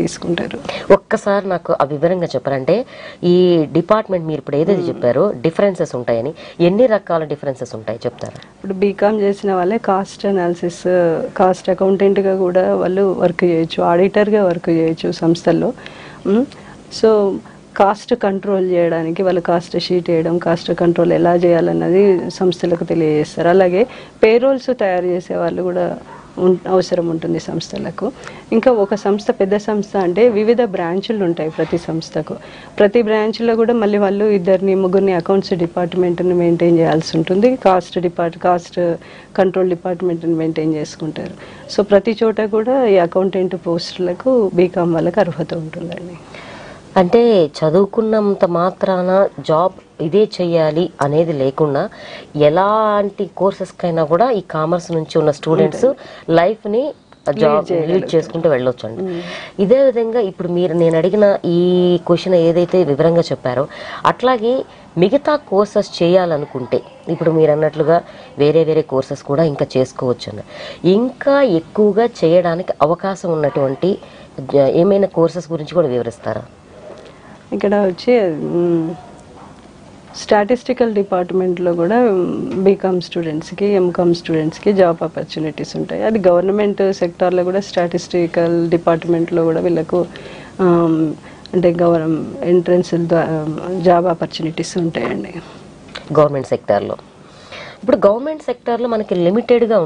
తీసుకుంటారు. ఒక్కసారి నాకు వివరంగా చెప్పారంటే ఈ డిపార్ట్మెంట్ మీరు ఇప్పుడు ఏదైతే చెప్పారో డిఫరెన్సెస్ ఉంటాయని, ఎన్ని రకాల డిఫరెన్సెస్ ఉంటాయి చెప్తారా? ఇప్పుడు బీకామ్ చేసిన వాళ్ళే కాస్ట్ అనాలిసిస్, కాస్ట్ అకౌంటెంట్గా కూడా వాళ్ళు వర్క్ చేయొచ్చు, ఆడిటర్గా వర్క్ చేయొచ్చు సంస్థల్లో. సో కాస్ట్ కంట్రోల్ చేయడానికి వాళ్ళు కాస్ట్ షీట్ వేయడం, కాస్ట్ కంట్రోల్ ఎలా చేయాలన్నది సంస్థలకు తెలియజేస్తారు. అలాగే పేరోల్స్ తయారు చేసే వాళ్ళు కూడా అవసరం ఉంటుంది సంస్థలకు. ఇంకా ఒక సంస్థ పెద్ద సంస్థ అంటే వివిధ బ్రాంచులు ఉంటాయి ప్రతి సంస్థకు. ప్రతి బ్రాంచ్లో కూడా మళ్ళీ వాళ్ళు 2-3 అకౌంట్స్ డిపార్ట్మెంట్ని మెయింటైన్ చేయాల్సి ఉంటుంది. కాస్ట్ కంట్రోల్ డిపార్ట్మెంట్ని మెయింటైన్ చేసుకుంటారు. సో ప్రతి చోట కూడా ఈ అకౌంటెంట్ పోస్టులకు బీకామ్ వాళ్ళకి అర్హత ఉంటుందండి. అంటే చదువుకున్నంత మాత్రాన జాబ్ ఇదే చెయ్యాలి అనేది లేకుండా ఎలాంటి కోర్సెస్కైనా కూడా ఈ కామర్స్ నుంచి ఉన్న స్టూడెంట్స్ లైఫ్ని జాబ్ లీడ్ చేసుకుంటూ వెళ్ళొచ్చు అండి. ఇదే విధంగా ఇప్పుడు నేను అడిగిన ఈ క్వశ్చన్ ఏదైతే వివరంగా చెప్పారో అట్లాగే మిగతా కోర్సెస్ చేయాలనుకుంటే ఇప్పుడు మీరు అన్నట్లుగా వేరే వేరే కోర్సెస్ కూడా ఇంకా చేసుకోవచ్చు అండి. ఇంకా ఎక్కువగా చేయడానికి అవకాశం ఉన్నటువంటి ఏమైనా కోర్సెస్ గురించి కూడా వివరిస్తారా? ఇక్కడ వచ్చి స్టాటిస్టికల్ డిపార్ట్మెంట్లో కూడా బీకామ్ స్టూడెంట్స్కి, ఎంకామ్ స్టూడెంట్స్కి జాబ్ ఆపర్చునిటీస్ ఉంటాయి. అది గవర్నమెంట్ సెక్టార్లో కూడా స్టాటిస్టికల్ డిపార్ట్మెంట్లో కూడా వీళ్ళకు అంటే ఎంట్రన్స్ జాబ్ ఆపర్చునిటీస్ ఉంటాయండి గవర్నమెంట్ సెక్టార్లో. ఇప్పుడు గవర్నమెంట్ సెక్టార్లో మనకి లిమిటెడ్గా